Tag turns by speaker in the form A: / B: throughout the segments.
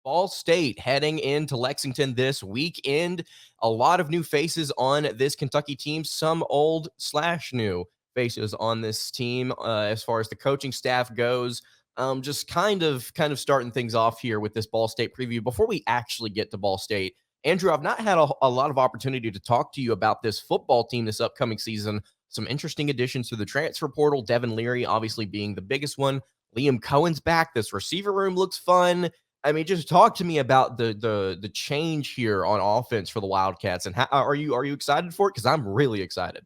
A: Ball State heading into Lexington this weekend. A lot of new faces on this Kentucky team, some old/new faces on this team as far as the coaching staff goes. Just kind of starting things off here with this Ball State preview. Before we actually get to Ball State, Andrew, I've not had a lot of opportunity to talk to you about this football team this upcoming season. Some interesting additions to the transfer portal. Devin Leary, obviously being the biggest one. Liam Cohen's back. This receiver room looks fun. I mean, just talk to me about the change here on offense for the Wildcats, and how are you excited for it? Because I'm really excited.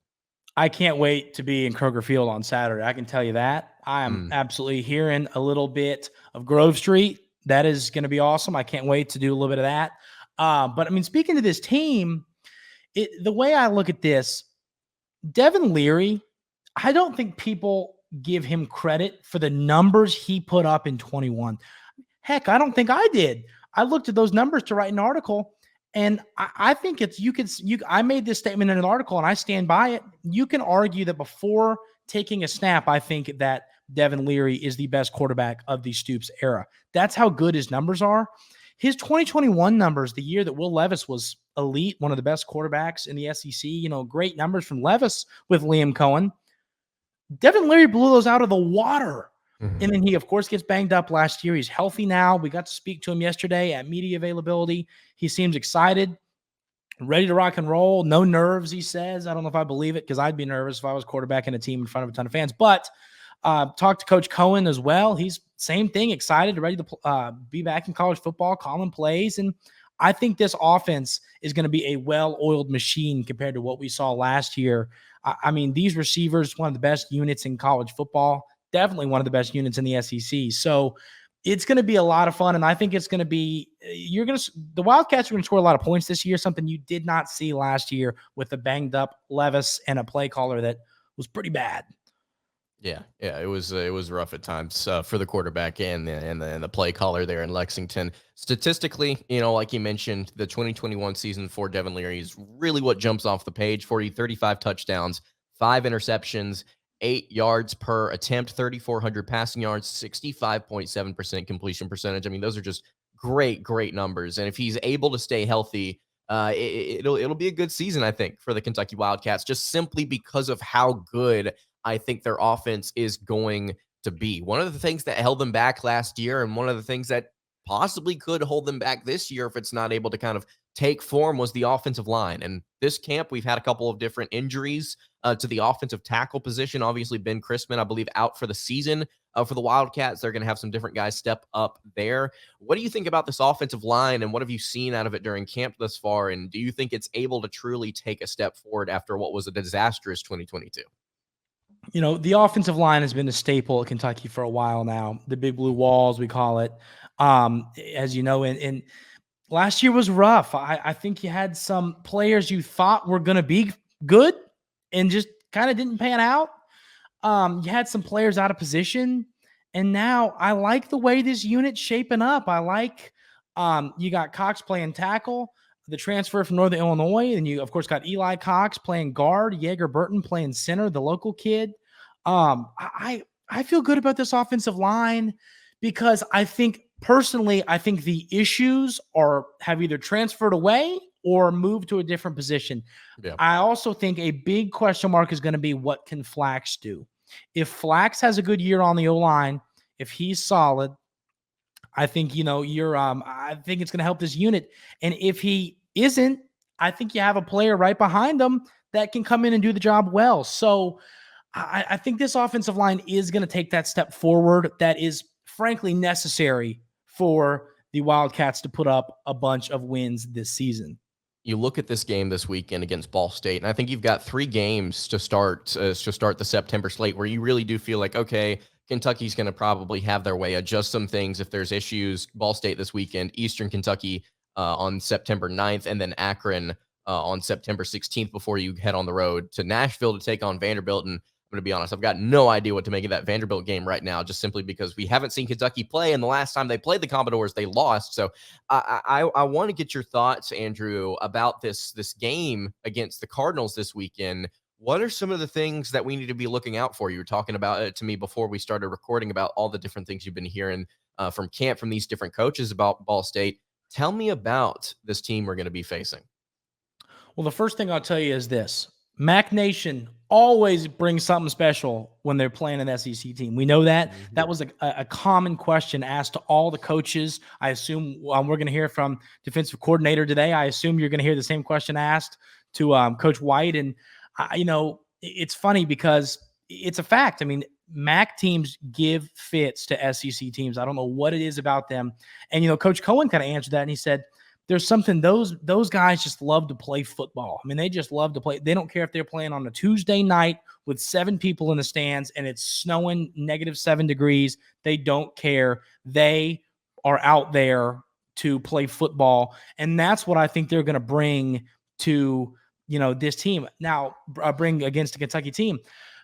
B: I can't wait to be in Kroger Field on Saturday. I can tell you that. I am absolutely hearing a little bit of Grove Street. That is going to be awesome. I can't wait to do a little bit of that. But I mean, speaking to this team, the way I look at this, Devin Leary, I don't think people give him credit for the numbers he put up in 21. Heck, I don't think I did. I looked at those numbers to write an article, and I think it's I made this statement in an article, and I stand by it. You can argue that before taking a snap, I think that Devin Leary is the best quarterback of the Stoops era. That's how good his numbers are. His 2021 numbers, the year that Will Levis was elite, one of the best quarterbacks in the SEC, great numbers from Levis with Liam Cohen. Devin Leary blew those out of the water. And then he, of course, gets banged up last year. He's healthy now. We got to speak to him yesterday at media availability. He seems excited, ready to rock and roll. No nerves, he says. I don't know if I believe it, because I'd be nervous if I was quarterbacking a team in front of a ton of fans. But talked to Coach Cohen as well. He's same thing, excited, ready to be back in college football, calling plays. And I think this offense is going to be a well-oiled machine compared to what we saw last year. I mean, these receivers, one of the best units in college football. Definitely one of the best units in the SEC. So it's going to be a lot of fun. And I think it's going to be, the Wildcats are going to score a lot of points this year, something you did not see last year with a banged up Levis and a play caller that was pretty bad.
A: Yeah, it was rough at times for the quarterback and the play caller there in Lexington. Statistically, like you mentioned, the 2021 season for Devin Leary is really what jumps off the page for you. 35 touchdowns, 5 interceptions, 8 yards per attempt, 3,400 passing yards, 65.7% completion percentage. I mean, those are just great numbers. And if he's able to stay healthy, it'll be a good season, I think, for the Kentucky Wildcats, just simply because of how good I think their offense is going to be. One of the things that held them back last year, and one of the things that possibly could hold them back this year if it's not able to kind of take form, was the offensive line. And this camp, we've had a couple of different injuries to the offensive tackle position. Obviously, Ben Christman, I believe, out for the season for the Wildcats. They're going to have some different guys step up there. What do you think about this offensive line, and what have you seen out of it during camp thus far? And do you think it's able to truly take a step forward after what was a disastrous 2022?
B: The offensive line has been a staple at Kentucky for a while now. The big blue walls, we call it. As you know, and last year was rough. I think you had some players you thought were going to be good and just kind of didn't pan out. You had some players out of position, and now I like the way this unit's shaping up. I like you got Cox playing tackle, the transfer from Northern Illinois, and you, of course, got Eli Cox playing guard, Yeager Burton playing center, the local kid. I feel good about this offensive line because I think the issues have either transferred away or moved to a different position. Yeah. I also think a big question mark is going to be, what can Flax do? If Flax has a good year on the O-line, if he's solid, I think, I think it's going to help this unit. And if he isn't, I think you have a player right behind him that can come in and do the job well. So I think this offensive line is going to take that step forward that is frankly necessary for the Wildcats to put up a bunch of wins this season.
A: You look at this game this weekend against Ball State, and I think you've got 3 games to start the September slate where you really do feel like, okay, Kentucky's going to probably have their way, adjust some things if there's issues. Ball State this weekend, Eastern Kentucky on September 9th, and then Akron on September 16th before you head on the road to Nashville to take on Vanderbilt. And I'm going to be honest, I've got no idea what to make of that Vanderbilt game right now, just simply because we haven't seen Kentucky play, and the last time they played the Commodores, they lost. So I want to get your thoughts, Andrew, about this game against the Cardinals this weekend. What are some of the things that we need to be looking out for? You were talking about it to me before we started recording about all the different things you've been hearing from camp from these different coaches about Ball State. Tell me about this team we're going to be facing.
B: Well, the first thing I'll tell you is this. Mac Nation always brings something special when they're playing an SEC team. We know that.
A: Mm-hmm.
B: That was a common question asked to all the coaches. I assume we're going to hear from defensive coordinator today. I assume you're going to hear the same question asked to Coach White. And, it's funny because it's a fact. I mean, MAC teams give fits to SEC teams. I don't know what it is about them. And, Coach Cohen kind of answered that, and he said, there's something those guys just love to play football. I mean, they just love to play. They don't care if they're playing on a Tuesday night with 7 people in the stands and it's snowing -7 degrees. They don't care. They are out there to play football. And that's what I think they're going to bring to, this team. Now, bring against the Kentucky team.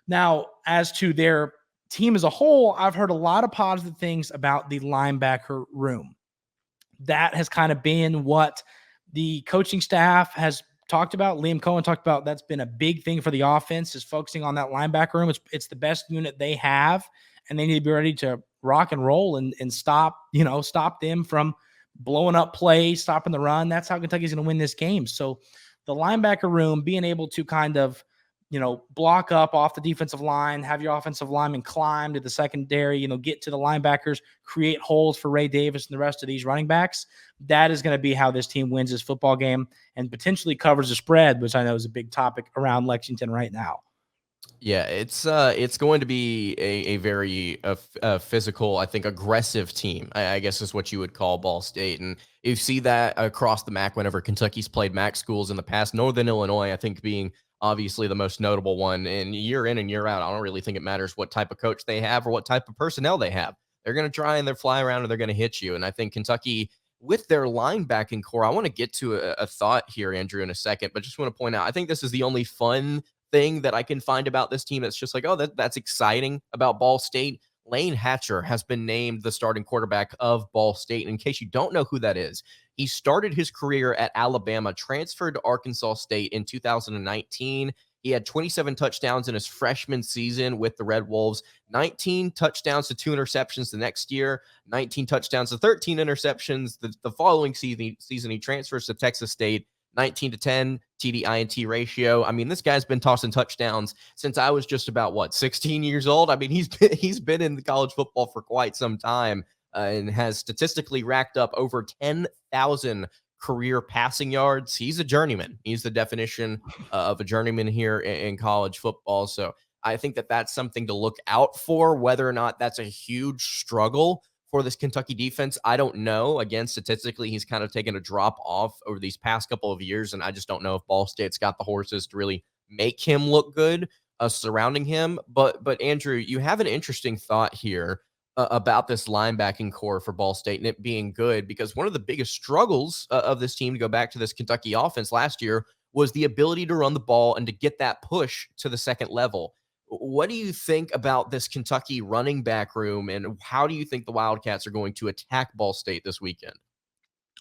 B: Now, as to their team as a whole, I've heard a lot of positive things about the linebacker room. That has kind of been what the coaching staff has talked about. Liam Cohen talked about that's been a big thing for the offense, is focusing on that linebacker room. It's the best unit they have, and they need to be ready to rock and roll and stop them from blowing up plays, stopping the run. That's how Kentucky's going to win this game. So the linebacker room, being able to kind of block up off the defensive line, have your offensive linemen climb to the secondary, get to the linebackers, create holes for Ray Davis and the rest of these running backs. That is going to be how this team wins this football game and potentially covers the spread, which I know is a big topic around Lexington right now.
A: Yeah, it's going to be a very physical, I think, aggressive team, I guess is what you would call Ball State. And you see that across the MAC whenever Kentucky's played MAC schools in the past. Northern Illinois, I think, being obviously the most notable one. And year in and year out, I don't really think it matters what type of coach they have or what type of personnel they have. They're going to try and they're fly around and they're going to hit you. And I think Kentucky, with their linebacking core, I want to get to a thought here, Andrew, in a second, but just want to point out, I think this is the only fun thing that I can find about this team that's just like, oh, that's exciting about Ball State. Lane Hatcher has been named the starting quarterback of Ball State. And in case you don't know who that is, he started his career at Alabama, transferred to Arkansas State in 2019. He had 27 touchdowns in his freshman season with the Red Wolves, 19 touchdowns to 2 interceptions the next year, 19 touchdowns to 13 interceptions. The following season, he transfers to Texas State, 19-10 TD-INT ratio. I mean, this guy's been tossing touchdowns since I was just about 16 years old. I mean, he's been in the college football for quite some time and has statistically racked up over 10,000 career passing yards. He's a journeyman. He's the definition of a journeyman here in college football. So I think that's something to look out for. Whether or not that's a huge struggle for this Kentucky defense, I don't know. Again, statistically, he's kind of taken a drop off over these past couple of years, and I just don't know if Ball State's got the horses to really make him look good surrounding him. But Andrew, you have an interesting thought here about this linebacking core for Ball State and it being good, because one of the biggest struggles of this team, to go back to this Kentucky offense last year, was the ability to run the ball and to get that push to the second level. What do you think about this Kentucky running back room, and how do you think the Wildcats are going to attack Ball State this weekend?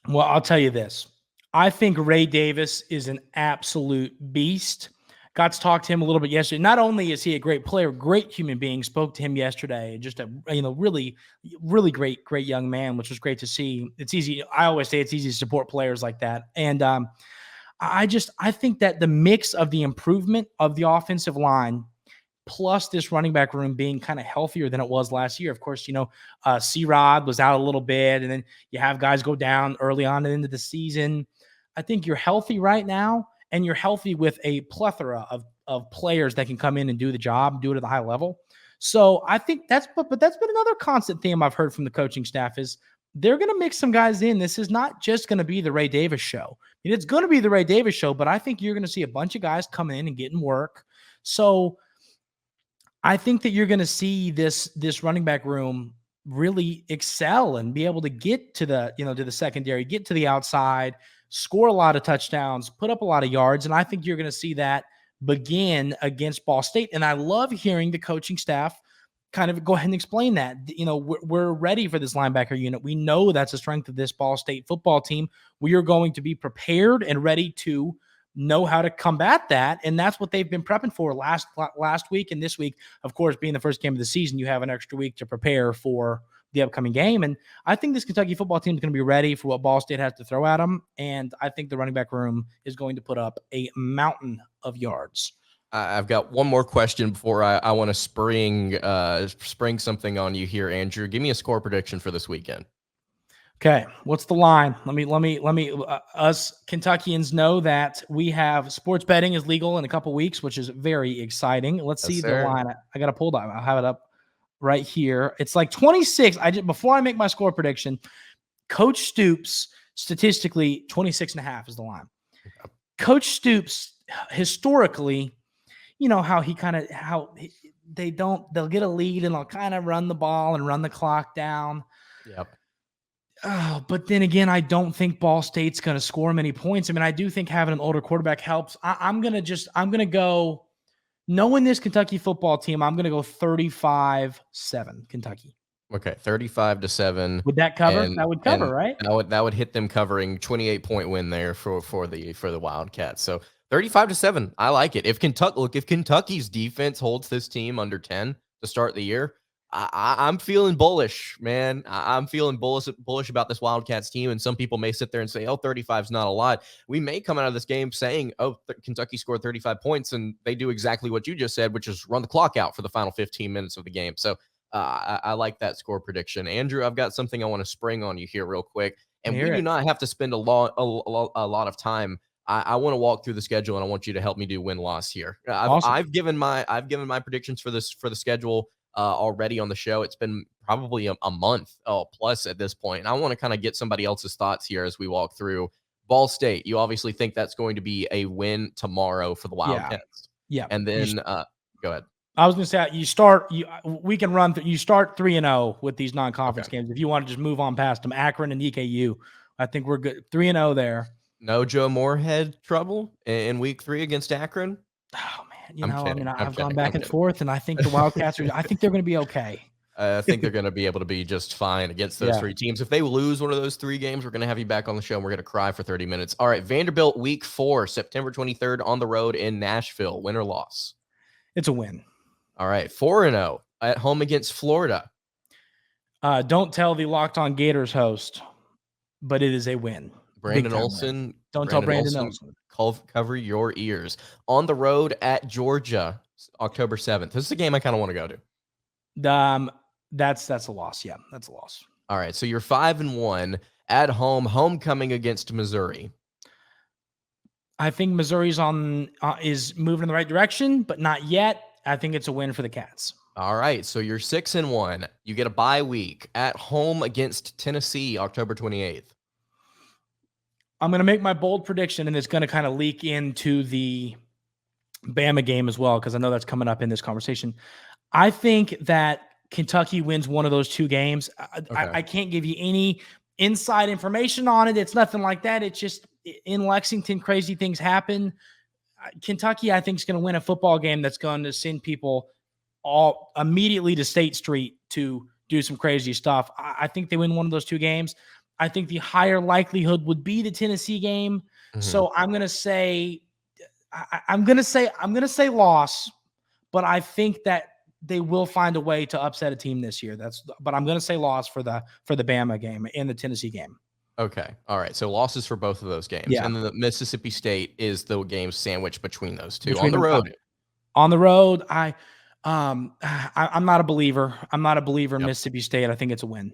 B: Well, I'll tell you this. I think Ray Davis is an absolute beast. Got to talk to him a little bit yesterday. Not only is he a great player, great human being, spoke to him yesterday. Just a really, really great young man, which was great to see. It's easy. I always say it's easy to support players like that. And I think that the mix of the improvement of the offensive line plus this running back room being kind of healthier than it was last year. Of course, C-Rod was out a little bit, and then you have guys go down early on into the season. I think you're healthy right now, and you're healthy with a plethora of players that can come in and do the job, do it at a high level. So I think that's been another constant theme I've heard from the coaching staff is they're going to mix some guys in. This is not just going to be the Ray Davis show. It's going to be the Ray Davis show, but I think you're going to see a bunch of guys coming in and getting work. So I think that you're going to see this running back room really excel and be able to get to the secondary, get to the outside, score a lot of touchdowns, put up a lot of yards. And I think you're going to see that begin against Ball State. And I love hearing the coaching staff kind of go ahead and explain that. We're ready for this linebacker unit. We know that's the strength of this Ball State football team. We are going to be prepared and ready to know how to combat that. And that's what they've been prepping for last week and this week. Of course, being the first game of the season, you have an extra week to prepare for the upcoming game. And I think this Kentucky football team is going to be ready for what Ball State has to throw at them. And I think the running back room is going to put up a mountain of yards.
A: I've got one more question before I want to spring something on you here, Andrew. Give me a score prediction for this weekend.
B: Okay, what's the line? Let me. Us Kentuckians know that we have sports betting is legal in a couple weeks, which is very exciting. Let's see the line. I got to pull that. I'll have it up right here. It's like 26. Before I make my score prediction, Coach Stoops statistically 26.5 is the line. Okay. Coach Stoops historically, you know how they'll get a lead and they'll kind of run the ball and run the clock down.
A: Yep.
B: But then again, I don't think Ball State's going to score many points. I mean, I do think having an older quarterback helps. I'm going to go, knowing this Kentucky football team, I'm going to go 35-7 Kentucky.
A: Okay, 35-7.
B: Would that cover? That would cover, right?
A: That would hit them covering 28-point win there for the Wildcats. So 35-7, I like it. If Kentucky's defense holds this team under 10 to start the year, I'm feeling bullish, man. I'm feeling bullish about this Wildcats team. And some people may sit there and say, oh, 35 is not a lot. We may come out of this game saying, oh, Kentucky scored 35 points, and they do exactly what you just said, which is run the clock out for the final 15 minutes of the game. So I like that score prediction. Andrew, I've got something I want to spring on you here real quick. And we do not have to spend a lot of time. I want to walk through the schedule, and I want you to help me do win-loss here.
B: Awesome.
A: I've given my predictions for the schedule already on the show. It's been probably a month plus at this point. And I want to kind of get somebody else's thoughts here as we walk through. Ball State, you obviously think that's going to be a win tomorrow for the Wildcats.
B: Yeah.
A: And then go ahead.
B: I was going to say, you start 3-0 with these non-conference games. If you want to just move on past them, Akron and EKU, I think we're good. 3-0 there.
A: No Joe Moorhead trouble in week 3 against Akron.
B: Oh man, I've gone back and forth, and I think the Wildcats I think they're going to be okay.
A: I think they're going to be able to be just fine against those three teams. If they lose one of those 3 games, we're going to have you back on the show, and we're going to cry for 30 minutes. All right, Vanderbilt week 4, September 23rd on the road in Nashville. Win or loss?
B: It's a win.
A: All right, 4-0 at home against Florida.
B: Don't tell the Locked On Gators host, but it is a win.
A: Brandon Olson.
B: Don't tell Brandon Olson.
A: Cover your ears. On the road at Georgia, October 7th. This is a game I kind of want to go
B: to. That's a loss. Yeah, that's a loss.
A: All right, so you're 5-1 at home, homecoming against Missouri.
B: I think Missouri's is moving in the right direction, but not yet. I think it's a win for the Cats.
A: All right, so you're 6-1. You get a bye week at home against Tennessee, October 28th.
B: I'm going to make my bold prediction, and it's going to kind of leak into the Bama game as well, because I know that's coming up in this conversation. I think that Kentucky wins one of those 2 games. I can't give you any inside information on it. It's nothing like that. It's just in Lexington, crazy things happen. Kentucky, I think, is going to win a football game that's going to send people all immediately to State Street to do some crazy stuff. I think they win one of those 2 games. I think the higher likelihood would be the Tennessee game. Mm-hmm. So I'm going to say loss, but I think that they will find a way to upset a team this year. But I'm going to say loss for the Bama game and the Tennessee game.
A: Okay. All right. So losses for both of those games. Yeah. And then the Mississippi State is the game sandwiched between those 2 on the road.
B: On the road, I'm not a believer. I'm not a believer in Mississippi State. I think it's a win.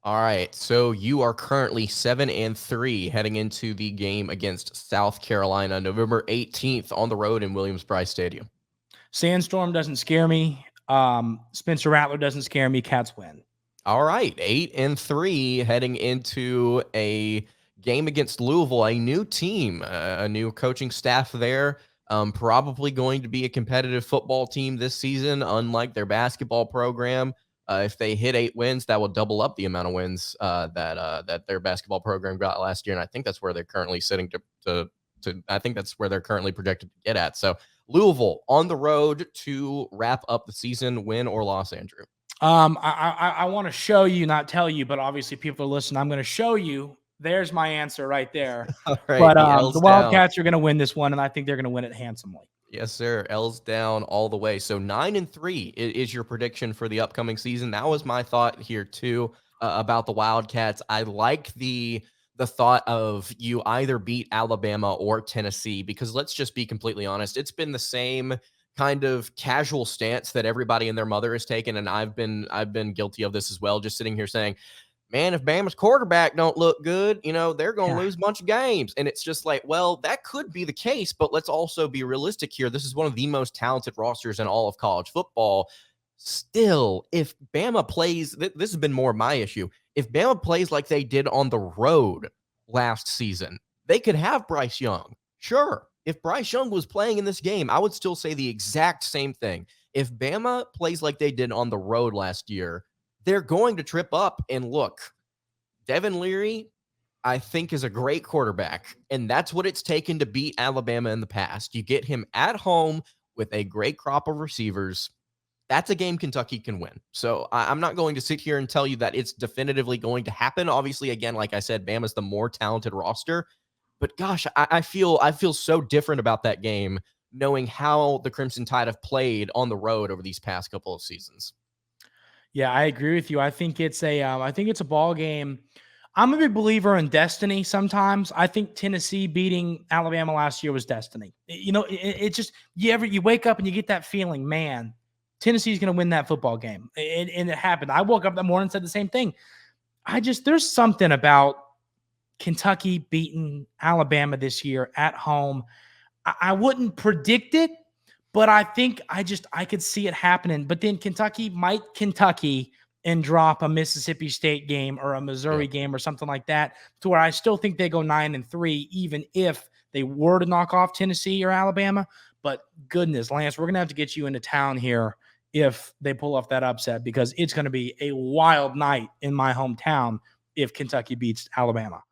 A: All right, so you are currently 7-3 heading into the game against South Carolina, November 18th on the road in Williams-Brice Stadium.
B: Sandstorm doesn't scare me. Spencer Rattler doesn't scare me. Cats win.
A: All right, 8-3 heading into a game against Louisville, a new team, a new coaching staff there. Probably going to be a competitive football team this season, unlike their basketball program. If they hit 8 wins, that will double up the amount of wins that their basketball program got last year, and I think that's where they're currently sitting I think that's where they're currently projected to get at. So Louisville on the road to wrap up the season. Win or loss, Andrew?
B: I want to show you, not tell you, but obviously people are listening. I'm going to show you. There's my answer right there.
A: All right,
B: but the Wildcats are going to win this one, and I think they're going to win it handsomely.
A: Yes, sir. L's down all the way. So 9-3 is your prediction for the upcoming season. That was my thought here too, about the Wildcats. I like the thought of you either beat Alabama or Tennessee, because let's just be completely honest, it's been the same kind of casual stance that everybody and their mother has taken, and I've been guilty of this as well, just sitting here saying, man, if Bama's quarterback don't look good, they're going to
B: Yeah.
A: lose a bunch of games. And it's just like, well, that could be the case, but let's also be realistic here. This is one of the most talented rosters in all of college football. Still, if Bama plays, this has been more my issue. If Bama plays like they did on the road last season, they could have Bryce Young. Sure. If Bryce Young was playing in this game, I would still say the exact same thing. If Bama plays like they did on the road last year, they're going to trip up. And look, Devin Leary, I think, is a great quarterback, and that's what it's taken to beat Alabama in the past. You get him at home with a great crop of receivers. That's a game Kentucky can win. So I'm not going to sit here and tell you that it's definitively going to happen. Obviously, again, like I said, Bama's the more talented roster. But gosh, I feel so different about that game, knowing how the Crimson Tide have played on the road over these past couple of seasons.
B: Yeah, I agree with you. I think it's a ball game. I'm a big believer in destiny. Sometimes I think Tennessee beating Alabama last year was destiny. It just you wake up and you get that feeling, man, Tennessee's going to win that football game, and it happened. I woke up that morning and said the same thing. There's something about Kentucky beating Alabama this year at home. I wouldn't predict it, but I think I could see it happening. But then Kentucky might Kentucky and drop a Mississippi State game or a
A: Yeah.
B: Missouri game or something like that, to where I still think they go 9-3, even if they were to knock off Tennessee or Alabama. But goodness, Lance, we're gonna have to get you into town here if they pull off that upset, because it's going to be a wild night in my hometown if Kentucky beats Alabama.